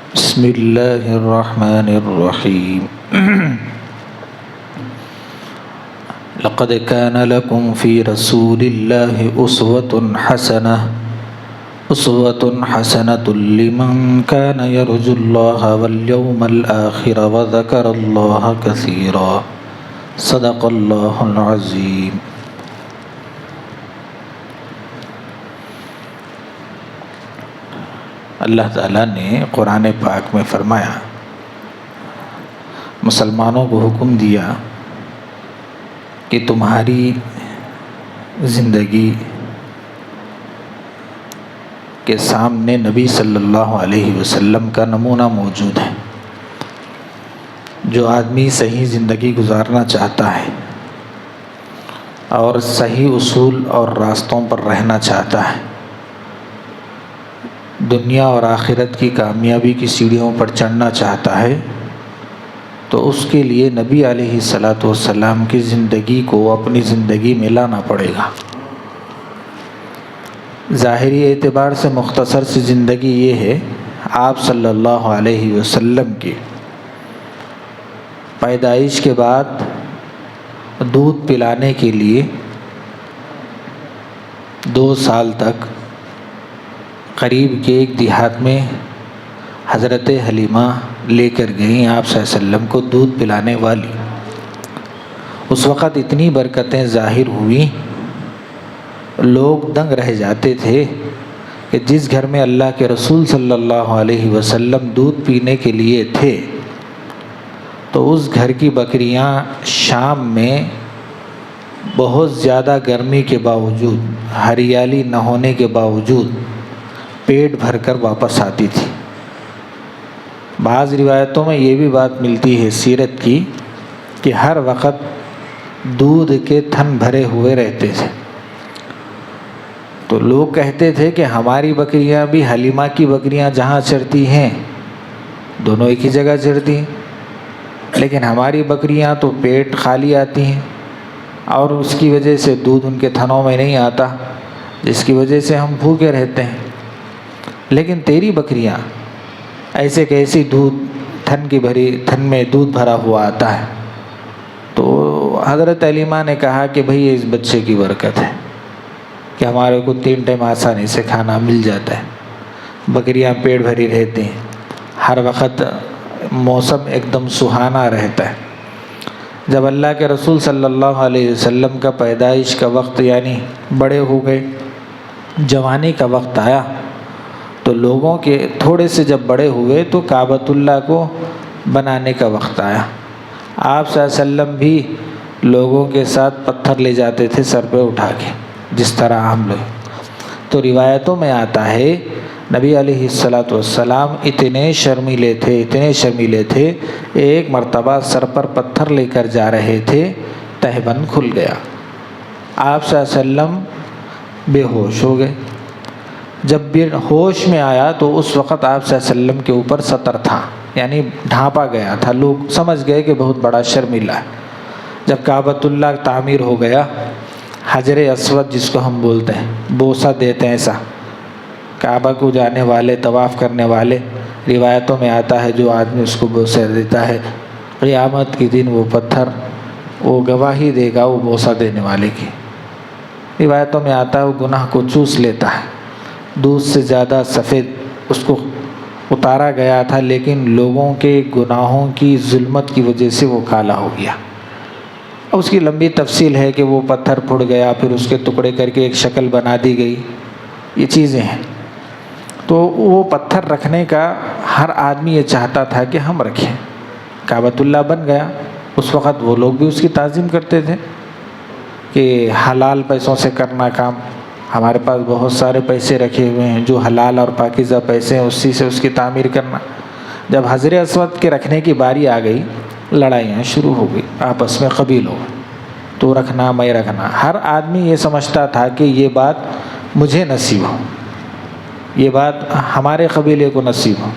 بسم اللہ الرحمن الرحیم لقد كان لكم في رسول الله أسوة حسنة لمن كان يرجو الله واليوم الآخر وذكر الله كثيرا صدق الله العظيم۔ اللہ تعالیٰ نے قرآن پاک میں فرمایا، مسلمانوں کو حکم دیا کہ تمہاری زندگی کے سامنے نبی صلی اللہ علیہ وسلم کا نمونہ موجود ہے۔ جو آدمی صحیح زندگی گزارنا چاہتا ہے اور صحیح اصول اور راستوں پر رہنا چاہتا ہے، دنیا اور آخرت کی کامیابی کی سیڑھیوں پر چڑھنا چاہتا ہے، تو اس کے لیے نبی علیہ الصلاۃ والسلام کی زندگی کو اپنی زندگی میں لانا پڑے گا۔ ظاہری اعتبار سے مختصر سی زندگی یہ ہے، آپ صلی اللہ علیہ وسلم کی پیدائش کے بعد دودھ پلانے کے لیے 2 سال تک قریب کے ایک دیہات میں حضرت حلیمہ لے کر گئیں آپ صلی اللہ علیہ وسلم کو دودھ پلانے والی۔ اس وقت اتنی برکتیں ظاہر ہوئیں، لوگ دنگ رہ جاتے تھے کہ جس گھر میں اللہ کے رسول صلی اللہ علیہ وسلم دودھ پینے کے لیے تھے، تو اس گھر کی بکریاں شام میں بہت زیادہ گرمی کے باوجود، ہریالی نہ ہونے کے باوجود پیٹ بھر کر واپس آتی تھی۔ بعض روایتوں میں یہ بھی بات ملتی ہے سیرت کی کہ ہر وقت دودھ کے تھن بھرے ہوئے رہتے تھے۔ تو لوگ کہتے تھے کہ ہماری بکریاں بھی حلیمہ کی بکریاں جہاں چرتی ہیں، دونوں ایک ہی جگہ چرتی ہیں، لیکن ہماری بکریاں تو پیٹ خالی آتی ہیں اور اس کی وجہ سے دودھ ان کے تھنوں میں نہیں آتا، جس کی وجہ سے ہم بھوکے رہتے ہیں، لیکن تیری بکریاں ایسے کیسی دودھ تھن میں دودھ بھرا ہوا آتا ہے۔ تو حضرت حلیمہ نے کہا کہ بھئی اس بچے کی برکت ہے کہ ہمارے کو 3 ٹائم آسانی سے کھانا مل جاتا ہے، بکریاں پیٹ بھری رہتی ہیں، ہر وقت موسم ایک دم سہانا رہتا ہے۔ جب اللہ کے رسول صلی اللہ علیہ وسلم کا پیدائش کا وقت یعنی بڑے ہو گئے، جوانی کا وقت آیا، تو لوگوں کے تھوڑے سے جب بڑے ہوئے تو کعبۃ اللہ کو بنانے کا وقت آیا۔ آپ صلی اللہ علیہ وسلم بھی لوگوں کے ساتھ پتھر لے جاتے تھے سر پہ اٹھا کے، جس طرح ہم لوگ۔ تو روایتوں میں آتا ہے نبی علیہ الصلاۃ والسلام اتنے شرمیلے تھے، ایک مرتبہ سر پر پتھر لے کر جا رہے تھے، تہبند کھل گیا، آپ صلی اللہ علیہ وسلم بے ہوش ہو گئے۔ جب بھی ہوش میں آیا تو اس وقت آپ صلی اللہ علیہ وسلم کے اوپر سطر تھا، یعنی ڈھانپا گیا تھا، لوگ سمجھ گئے کہ بہت بڑا شرمیلا ہے۔ جب کعبۃ اللہ تعمیر ہو گیا، حجر اسود جس کو ہم بولتے ہیں، بوسہ دیتے ہیں، ایسا کعبہ کو جانے والے، طواف کرنے والے، روایتوں میں آتا ہے جو آدمی اس کو بوسہ دیتا ہے، قیامت کے دن وہ پتھر وہ گواہی دے گا وہ بوسہ دینے والے کی۔ روایتوں میں آتا ہے وہ گناہ کو چوس لیتا ہے، دودھ سے زیادہ سفید اس کو اتارا گیا تھا، لیکن لوگوں کے گناہوں کی ظلمت کی وجہ سے وہ کالا ہو گیا۔ اب اس کی لمبی تفصیل ہے کہ وہ پتھر پھٹ گیا، پھر اس کے ٹکڑے کر کے ایک شکل بنا دی گئی، یہ چیزیں ہیں۔ تو وہ پتھر رکھنے کا ہر آدمی یہ چاہتا تھا کہ ہم رکھیں، کعبۃ اللہ بن گیا۔ اس وقت وہ لوگ بھی اس کی تعظیم کرتے تھے کہ حلال پیسوں سے کرنا کام، ہمارے پاس بہت سارے پیسے رکھے ہوئے ہیں، جو حلال اور پاکیزہ پیسے ہیں اسی سے اس کی تعمیر کرنا۔ جب حجر اسود کے رکھنے کی باری آ گئی، لڑائیاں شروع ہو گئی آپس میں، قبیلوں میں، تو رکھنا میں رکھنا، ہر آدمی یہ سمجھتا تھا کہ یہ بات مجھے نصیب ہو، یہ بات ہمارے قبیلے کو نصیب ہو،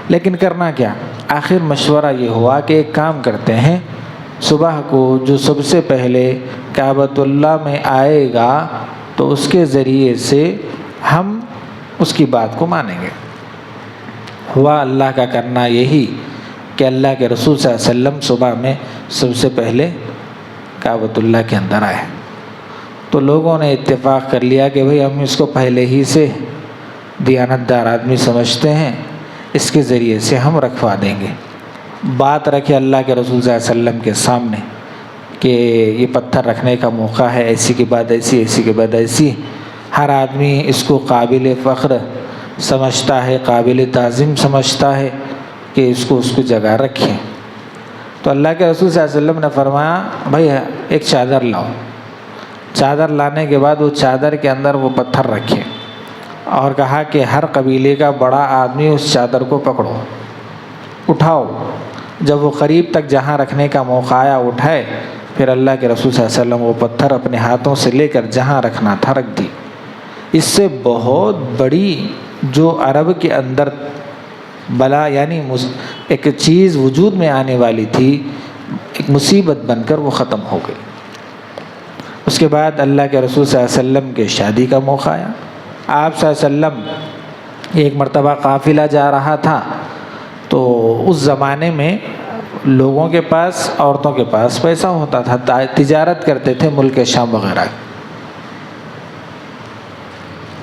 لیکن کرنا کیا؟ آخر مشورہ یہ ہوا کہ ایک کام کرتے ہیں، صبح کو جو سب سے پہلے کعبۃ اللہ میں آئے گا تو اس کے ذریعے سے ہم اس کی بات کو مانیں گے۔ ہوا اللہ کا کرنا یہی کہ اللہ کے رسول صلی اللہ علیہ وسلم صبح میں سب سے پہلے کعبۃ اللہ کے اندر آئے، تو لوگوں نے اتفاق کر لیا کہ بھئی ہم اس کو پہلے ہی سے دیانتدار آدمی سمجھتے ہیں، اس کے ذریعے سے ہم رکھوا دیں گے۔ بات رکھے اللہ کے رسول صلی اللہ علیہ وسلم کے سامنے کہ یہ پتھر رکھنے کا موقع ہے، ایسی کے بعد ایسی، ایسی کے بعد ایسی، ہر آدمی اس کو قابل فخر سمجھتا ہے، قابل تعظیم سمجھتا ہے کہ اس کو جگہ رکھیں۔ تو اللہ کے رسول صلی اللہ علیہ وسلم نے فرمایا بھائی ایک چادر لاؤ، چادر لانے کے بعد وہ چادر کے اندر وہ پتھر رکھے اور کہا کہ ہر قبیلے کا بڑا آدمی اس چادر کو پکڑو، اٹھاؤ۔ جب وہ قریب تک جہاں رکھنے کا موقع آیا اٹھائے، پھر اللہ کے رسول صلی اللہ علیہ وسلم وہ پتھر اپنے ہاتھوں سے لے کر جہاں رکھنا تھا رکھ دی۔ اس سے بہت بڑی جو عرب کے اندر بلا یعنی ایک چیز وجود میں آنے والی تھی، ایک مصیبت بن کر وہ ختم ہو گئی۔ اس کے بعد اللہ کے رسول صلی اللہ علیہ وسلم کے شادی کا موقع آیا۔ آپ صلی اللہ علیہ وسلم ایک مرتبہ قافلہ جا رہا تھا، تو اس زمانے میں لوگوں کے پاس، عورتوں کے پاس پیسہ ہوتا تھا، تجارت کرتے تھے ملک شام وغیرہ۔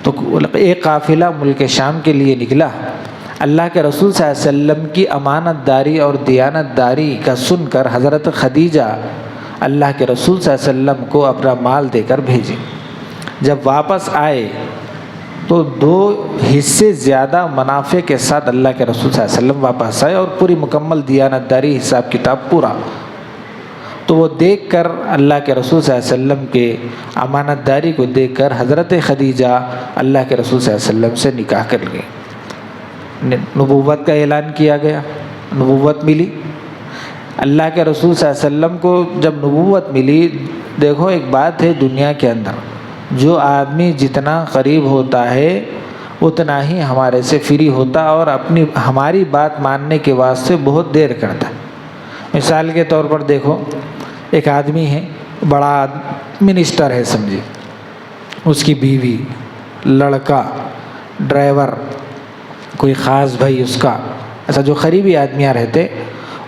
تو ایک قافلہ ملک شام کے لیے نکلا۔ اللہ کے رسول صلی اللہ علیہ وسلم کی امانت داری اور دیانت داری کا سن کر حضرت خدیجہ اللہ کے رسول صلی اللہ علیہ وسلم کو اپنا مال دے کر بھیجی۔ جب واپس آئے تو 2 حصے زیادہ منافع کے ساتھ اللہ کے رسول صلی اللہ علیہ وسلم واپس آئے اور پوری مکمل دیانت داری، حساب کتاب پورا۔ تو وہ دیکھ کر اللہ کے رسول صلی اللہ علیہ وسلم کے امانت داری کو دیکھ کر حضرت خدیجہ اللہ کے رسول صلی اللہ علیہ وسلم سے نکاح کر گئے۔ نبوت کا اعلان کیا گیا، نبوت ملی۔ اللہ کے رسول صلی اللہ علیہ وسلم کو جب نبوت ملی، دیکھو ایک بات ہے دنیا کے اندر، جو آدمی جتنا قریب ہوتا ہے اتنا ہی ہمارے سے فری ہوتا اور ہماری بات ماننے کے واسطے بہت دیر کرتا ہے۔ مثال کے طور پر دیکھو، ایک آدمی ہے، بڑا منسٹر ہے سمجھے، اس کی بیوی، لڑکا، ڈرائیور، کوئی خاص بھائی اس کا، ایسا جو قریبی آدمیاں رہتے،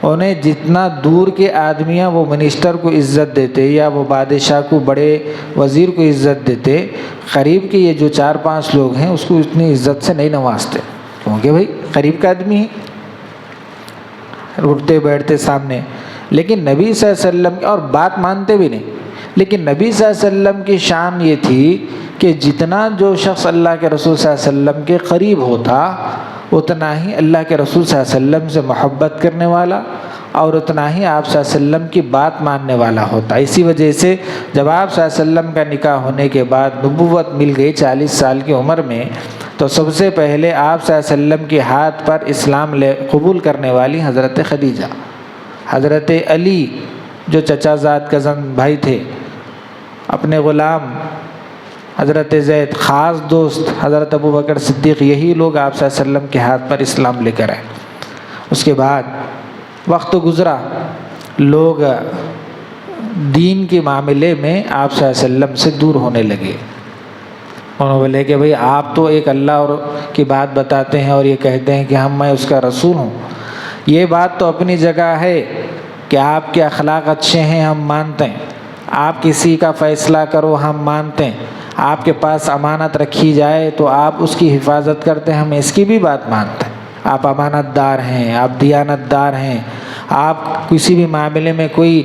انہیں جتنا دور کے آدمیاں وہ منسٹر کو عزت دیتے یا وہ بادشاہ کو، بڑے وزیر کو عزت دیتے، قریب کے یہ جو 4-5 لوگ ہیں اس کو اتنی عزت سے نہیں نوازتے، کیونکہ بھائی قریب کا آدمی ہے، اٹھتے بیٹھتے سامنے۔ لیکن نبی صلی اللہ علیہ وسلم، اور بات مانتے بھی نہیں، لیکن نبی صلی اللہ علیہ وسلم کی شان یہ تھی کہ جتنا جو شخص اللہ کے رسول صلی اللہ علیہ وسلم کے قریب ہوتا اتنا ہی اللہ کے رسول صلی اللہ علیہ وسلم سے محبت کرنے والا اور اتنا ہی آپ صلی اللہ علیہ وسلم کی بات ماننے والا ہوتا۔ اسی وجہ سے جب آپ صلی اللہ علیہ وسلم کا نکاح ہونے کے بعد نبوت مل گئی 40 سال کی عمر میں، تو سب سے پہلے آپ صلی اللہ علیہ وسلم کے ہاتھ پر اسلام قبول کرنے والی حضرت خدیجہ، حضرت علی جو چچا زاد کزن بھائی تھے، اپنے غلام حضرت زید، خاص دوست حضرت ابوبکر صدیق، یہی لوگ آپ صلی اللہ علیہ وسلم کے ہاتھ پر اسلام لے کر آئے۔ اس کے بعد وقت گزرا، لوگ دین کے معاملے میں آپ صلی اللہ علیہ وسلم سے دور ہونے لگے۔ انہوں نے بولے کہ بھئی آپ تو ایک اللہ اور کی بات بتاتے ہیں اور یہ کہتے ہیں کہ میں اس کا رسول ہوں۔ یہ بات تو اپنی جگہ ہے کہ آپ کے اخلاق اچھے ہیں، ہم مانتے ہیں، آپ کسی کا فیصلہ کرو ہم مانتے ہیں، آپ کے پاس امانت رکھی جائے تو آپ اس کی حفاظت کرتے ہیں، ہم اس کی بھی بات مانتے ہیں، آپ امانت دار ہیں، آپ دیانت دار ہیں، آپ کسی بھی معاملے میں کوئی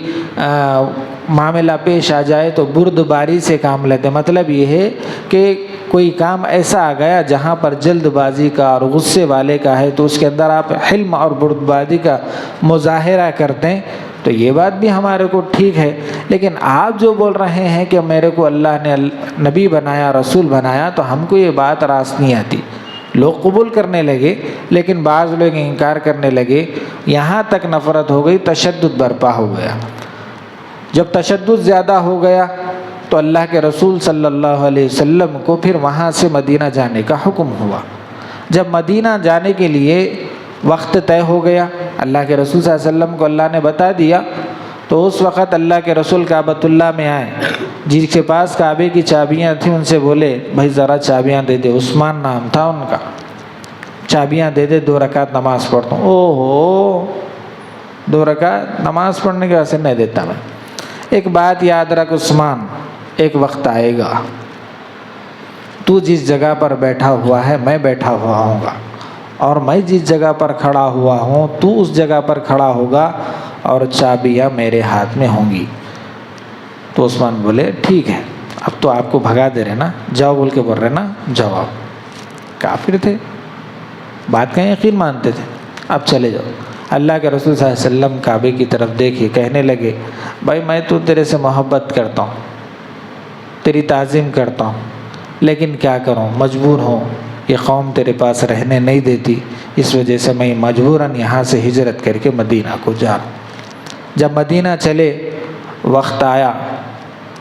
معاملہ پیش آ جائے تو بردباری سے کام لیتے ہیں۔ مطلب یہ ہے کہ کوئی کام ایسا آ گیا جہاں پر جلد بازی کا اور غصے والے کا ہے تو اس کے اندر آپ حلم اور بردباری کا مظاہرہ کرتے ہیں، تو یہ بات بھی ہمارے کو ٹھیک ہے۔ لیکن آپ جو بول رہے ہیں کہ میرے کو اللہ نے نبی بنایا، رسول بنایا، تو ہم کو یہ بات راست نہیں آتی۔ لوگ قبول کرنے لگے، لیکن بعض لوگ انکار کرنے لگے، یہاں تک نفرت ہو گئی، تشدد برپا ہو گیا۔ جب تشدد زیادہ ہو گیا تو اللہ کے رسول صلی اللہ علیہ وسلم کو پھر وہاں سے مدینہ جانے کا حکم ہوا۔ جب مدینہ جانے کے لیے وقت طے ہو گیا، اللہ کے رسول صلی اللہ علیہ وسلم کو اللہ نے بتا دیا، تو اس وقت اللہ کے رسول کعبۃ اللہ میں آئے، جن کے پاس کعبے کی چابیاں تھیں ان سے بولے بھائی ذرا چابیاں دے دے، عثمان نام تھا ان کا، چابیاں دے دے 2 رکعت نماز پڑھتا ہوں. او ہو 2 رکعت نماز پڑھنے کے واسطے نہیں دیتا میں. ایک بات یاد رکھ عثمان، ایک وقت آئے گا تو جس جگہ پر بیٹھا ہوا ہے میں بیٹھا ہوا ہوں گا، اور میں جس جگہ پر کھڑا ہوا ہوں تو اس جگہ پر کھڑا ہوگا، اور چابیاں میرے ہاتھ میں ہوں گی. تو عثمان بولے ٹھیک ہے، اب تو آپ کو بھگا دے رہے نا، جاؤ بول کے بول رہے نا، جاؤ. آپ کافر تھے، بات کا یقین مانتے تھے، اب چلے جاؤ. اللہ کے رسول صلی اللہ علیہ وسلم کعبے کی طرف دیکھے، کہنے لگے بھائی میں تو تیرے سے محبت کرتا ہوں، تیری تعظیم کرتا ہوں، لیکن کیا کروں، مجبور ہوں، یہ قوم تیرے پاس رہنے نہیں دیتی، اس وجہ سے میں مجبوراً یہاں سے ہجرت کر کے مدینہ کو جا رہا ہوں. جب مدینہ چلے، وقت آیا،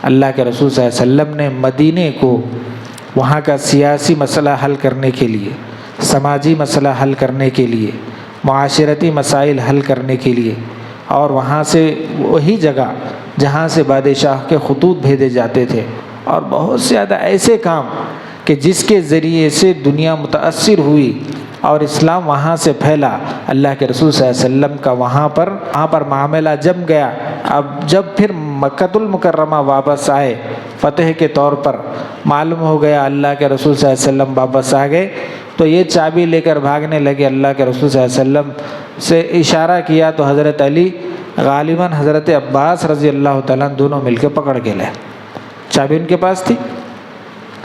اللہ کے رسول صلی اللہ علیہ وسلم نے مدینے کو وہاں کا سیاسی مسئلہ حل کرنے کے لیے، سماجی مسئلہ حل کرنے کے لیے، معاشرتی مسائل حل کرنے کے لیے، اور وہاں سے وہی جگہ جہاں سے بادشاہ کے خطوط بھیجے جاتے تھے، اور بہت زیادہ ایسے کام کہ جس کے ذریعے سے دنیا متاثر ہوئی اور اسلام وہاں سے پھیلا. اللہ کے رسول صلی اللہ علیہ وسلم کا وہاں پر معاملہ جم گیا. اب جب پھر مکۃ المکرمہ واپس آئے فتح کے طور پر، معلوم ہو گیا اللہ کے رسول صلی اللہ علیہ وسلم واپس آ گئے، تو یہ چابی لے کر بھاگنے لگے. اللہ کے رسول صلی اللہ علیہ وسلم سے اشارہ کیا تو حضرت علی غالباً حضرت عباس رضی اللہ تعالیٰ عنہ دونوں مل کے پکڑ کے لے. چابی ان کے پاس تھی.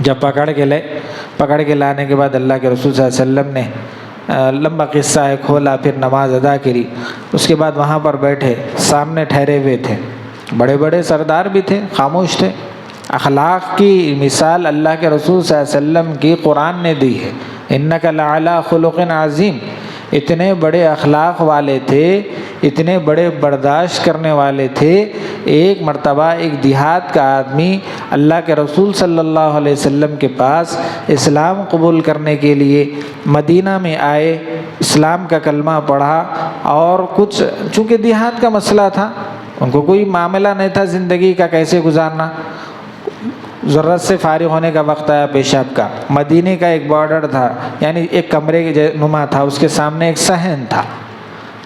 جب پکڑ کے لانے کے بعد اللہ کے رسول صلی اللہ علیہ وسلم نے لمبا قصہ ہے کھولا، پھر نماز ادا کری. اس کے بعد وہاں پر بیٹھے، سامنے ٹھہرے ہوئے تھے بڑے بڑے سردار بھی تھے، خاموش تھے. اخلاق کی مثال اللہ کے رسول صلی اللہ علیہ وسلم کی قرآن نے دی ہے. انک لعلی خلق عظیم. اتنے بڑے اخلاق والے تھے، اتنے بڑے برداشت کرنے والے تھے. ایک مرتبہ ایک دیہات کا آدمی اللہ کے رسول صلی اللہ علیہ وسلم کے پاس اسلام قبول کرنے کے لیے مدینہ میں آئے، اسلام کا کلمہ پڑھا، اور کچھ چونکہ دیہات کا مسئلہ تھا، ان کو کوئی معاملہ نہیں تھا زندگی کا کیسے گزارنا. ضرورت سے فارغ ہونے کا وقت آیا پیشاب کا. مدینے کا ایک بارڈر تھا، یعنی ایک کمرے کے نما تھا، اس کے سامنے ایک صحن تھا،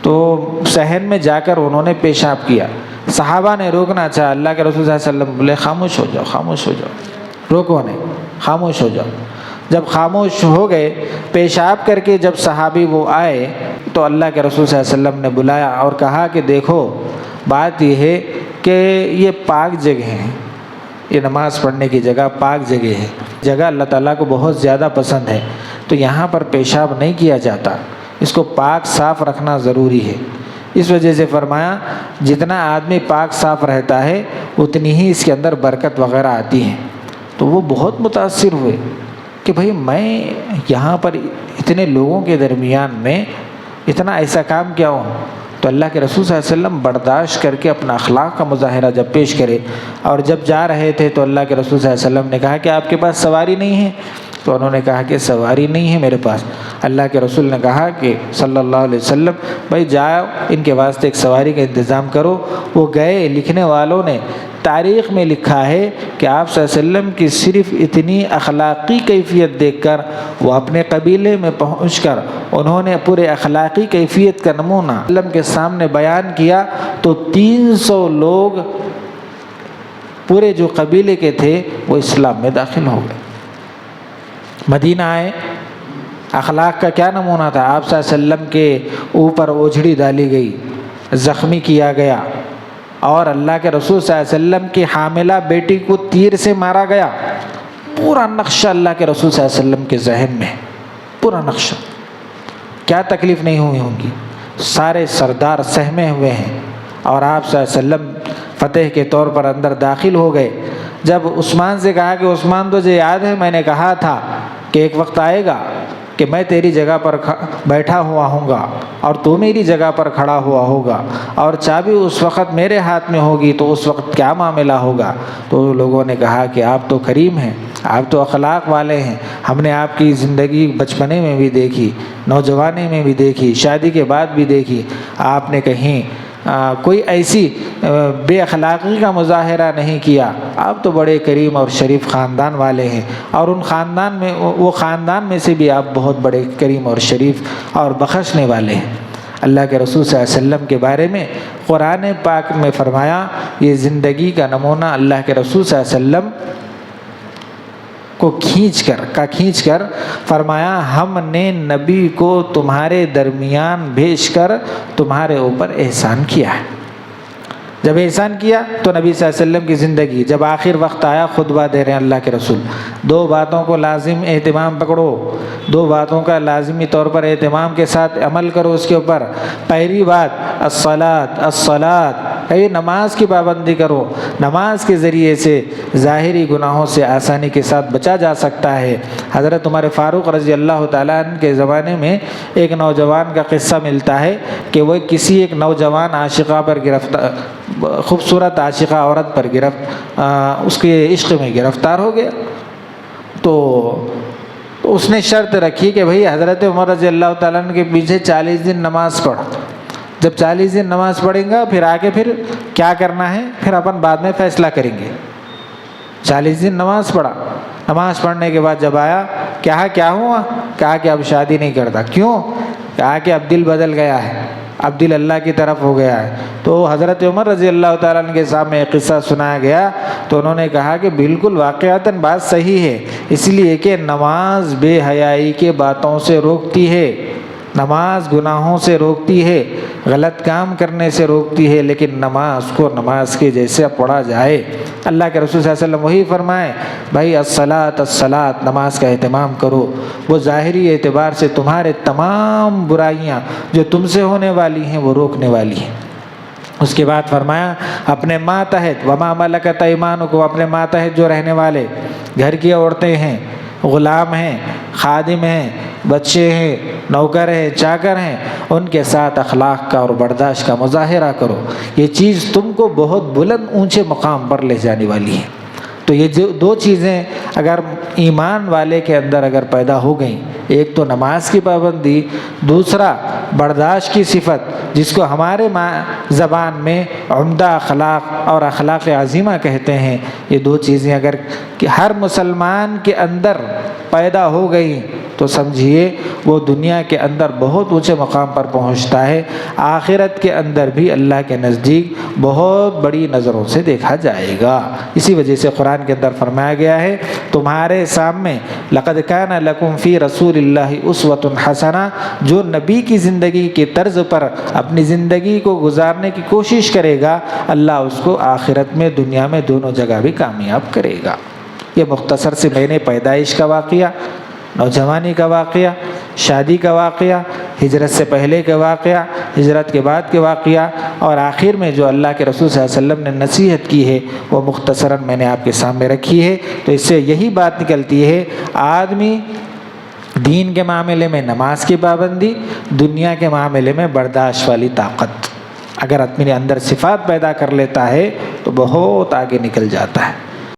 تو صحن میں جا کر انہوں نے پیشاب کیا. صحابہ نے روکنا چاہا، اللہ کے رسول صلی اللہ علیہ وسلم بولے خاموش ہو جاؤ، خاموش ہو جاؤ، روکو نہیں، خاموش ہو جاؤ. جب خاموش ہو گئے، پیشاب کر کے جب صحابی وہ آئے تو اللہ کے رسول صلی اللہ علیہ وسلم نے بلایا اور کہا کہ دیکھو بات یہ ہے کہ یہ پاک جگہ ہے، یہ نماز پڑھنے کی جگہ پاک جگہ ہے، جگہ اللہ تعالیٰ کو بہت زیادہ پسند ہے، تو یہاں پر پیشاب نہیں کیا جاتا، اس کو پاک صاف رکھنا ضروری ہے. اس وجہ سے فرمایا جتنا آدمی پاک صاف رہتا ہے اتنی ہی اس کے اندر برکت وغیرہ آتی ہے. تو وہ بہت متاثر ہوئے کہ بھئی میں یہاں پر اتنے لوگوں کے درمیان میں اتنا ایسا کام کیا ہوں. تو اللہ کے رسول صلی اللہ علیہ وسلم برداشت کر کے اپنا اخلاق کا مظاہرہ جب پیش کرے، اور جب جا رہے تھے تو اللہ کے رسول صلی اللہ علیہ وسلم نے کہا کہ آپ کے پاس سواری نہیں ہے؟ تو انہوں نے کہا کہ سواری نہیں ہے میرے پاس. اللہ کے رسول نے کہا کہ صلی اللہ علیہ وسلم بھائی جاؤ ان کے واسطے ایک سواری کا انتظام کرو. وہ گئے. لکھنے والوں نے تاریخ میں لکھا ہے کہ آپ صلی اللہ علیہ وسلم کی صرف اتنی اخلاقی کیفیت دیکھ کر وہ اپنے قبیلے میں پہنچ کر انہوں نے پورے اخلاقی کیفیت کا نمونہ علم کے سامنے بیان کیا تو 300 لوگ پورے جو قبیلے کے تھے وہ اسلام میں داخل ہو گئے. مدینہ آئے، اخلاق کا کیا نمونہ تھا. آپ صلی اللہ علیہ وسلم کے اوپر اوجھڑی ڈالی گئی، زخمی کیا گیا، اور اللہ کے رسول صلی اللہ علیہ وسلم کی حاملہ بیٹی کو تیر سے مارا گیا. پورا نقشہ اللہ کے رسول صلی اللہ علیہ وسلم کے ذہن میں، پورا نقشہ. کیا تکلیف نہیں ہوئی ہوں گی. سارے سردار سہمے ہوئے ہیں، اور آپ صلی اللہ علیہ وسلم فتح کے طور پر اندر داخل ہو گئے. جب عثمان سے کہا کہ عثمان تجھے یاد ہے میں نے کہا تھا کہ ایک وقت آئے گا کہ میں تیری جگہ پر بیٹھا ہوا ہوں گا اور تو میری جگہ پر کھڑا ہوا ہوگا، اور چابی اس وقت میرے ہاتھ میں ہوگی، تو اس وقت کیا معاملہ ہوگا. تو لوگوں نے کہا کہ آپ تو کریم ہیں، آپ تو اخلاق والے ہیں، ہم نے آپ کی زندگی بچپنے میں بھی دیکھی، نوجوانی میں بھی دیکھی، شادی کے بعد بھی دیکھی. آپ نے کہیں کوئی ایسی بے اخلاقی کا مظاہرہ نہیں کیا. آپ تو بڑے کریم اور شریف خاندان والے ہیں، اور ان خاندان میں سے بھی آپ بہت بڑے کریم اور شریف اور بخشنے والے ہیں. اللہ کے رسول صلی اللہ علیہ وسلم کے بارے میں قرآن پاک میں فرمایا، یہ زندگی کا نمونہ اللہ کے رسول صلی اللہ علیہ وسلم کو کھینچ کر فرمایا، ہم نے نبی کو تمہارے درمیان بھیج کر تمہارے اوپر احسان کیا ہے. جب احسان کیا تو نبی صلی اللہ علیہ وسلم کی زندگی، جب آخر وقت آیا خطبہ دے رہے ہیں اللہ کے رسول، دو باتوں کو لازم اہتمام پکڑو، دو باتوں کا لازمی طور پر اہتمام کے ساتھ عمل کرو اس کے اوپر. پہلی بات الصلاۃ، نماز کی پابندی کرو. نماز کے ذریعے سے ظاہری گناہوں سے آسانی کے ساتھ بچا جا سکتا ہے. حضرت عمر فاروق رضی اللہ تعالیٰ عنہ کے زمانے میں ایک نوجوان کا قصہ ملتا ہے کہ وہ کسی ایک نوجوان عاشقہ پر خوبصورت عاشقہ عورت پر اس کے عشق میں گرفتار ہو گیا. تو اس نے شرط رکھی کہ بھئی حضرت عمر رضی اللہ تعالیٰ عنہ کے پیچھے 40 دن نماز پڑھ. جب 40 دن نماز پڑھیں گا پھر آگے پھر کیا کرنا ہے پھر اپن بعد میں فیصلہ کریں گے. 40 دن نماز پڑھا. نماز پڑھنے کے بعد جب آیا، کیا ہوا؟ کہا کہ اب شادی نہیں کرتا. کیوں؟ کہا کہ اب دل بدل گیا ہے، اب دل اللہ کی طرف ہو گیا ہے. تو حضرت عمر رضی اللہ تعالیٰ عنہ کے سامنے ایک قصہ سنایا گیا تو انہوں نے کہا کہ بالکل واقعتاً بات صحیح ہے، اس لیے کہ نماز بے حیائی کے باتوں سے روکتی ہے، نماز گناہوں سے روکتی ہے، غلط کام کرنے سے روکتی ہے، لیکن نماز کو نماز کے جیسے پڑھا جائے. اللہ کے رسول صلی اللہ علیہ وسلم وہی فرمائے، بھائی الصلاۃ، نماز کا اہتمام کرو. وہ ظاہری اعتبار سے تمہارے تمام برائیاں جو تم سے ہونے والی ہیں وہ روکنے والی ہیں. اس کے بعد فرمایا اپنے ماتحت وما ملکت ایمانکم، اپنے ماتحت جو رہنے والے گھر کی عورتیں ہیں، غلام ہیں، خادم ہیں، بچے ہیں، نوکر ہیں، چاکر ہیں، ان کے ساتھ اخلاق کا اور برداشت کا مظاہرہ کرو. یہ چیز تم کو بہت بلند اونچے مقام پر لے جانے والی ہے. تو یہ جو دو چیزیں اگر ایمان والے کے اندر اگر پیدا ہو گئیں، ایک تو نماز کی پابندی، دوسرا برداشت کی صفت جس کو ہمارے زبان میں عمدہ اخلاق اور اخلاق عظیمہ کہتے ہیں، یہ دو چیزیں اگر ہر مسلمان کے اندر پیدا ہو گئی تو سمجھیے وہ دنیا کے اندر بہت اونچے مقام پر پہنچتا ہے، آخرت کے اندر بھی اللہ کے نزدیک بہت بڑی نظروں سے دیکھا جائے گا. اسی وجہ سے قرآن کے اندر فرمایا گیا ہے تمہارے سامنے لقد کان لکم فی رسول اللہ اسوۃ حسنہ، جو نبی کی زندگی کے طرز پر اپنی زندگی کو گزارنے کی کوشش کرے گا اللہ اس کو آخرت میں دنیا میں دونوں جگہ بھی کامیاب کرے گا. یہ مختصر سے میں نے پیدائش کا واقعہ، نوجوانی کا واقعہ، شادی کا واقعہ، ہجرت سے پہلے کا واقعہ، ہجرت کے بعد کے واقعہ، اور آخر میں جو اللہ کے رسول صلی اللہ علیہ وسلم نے نصیحت کی ہے وہ مختصراً میں نے آپ کے سامنے رکھی ہے. تو اس سے یہی بات نکلتی ہے آدمی دین کے معاملے میں نماز کی پابندی، دنیا کے معاملے میں برداشت والی طاقت اگر اپنے اندر صفات پیدا کر لیتا ہے تو بہت آگے نکل جاتا ہے.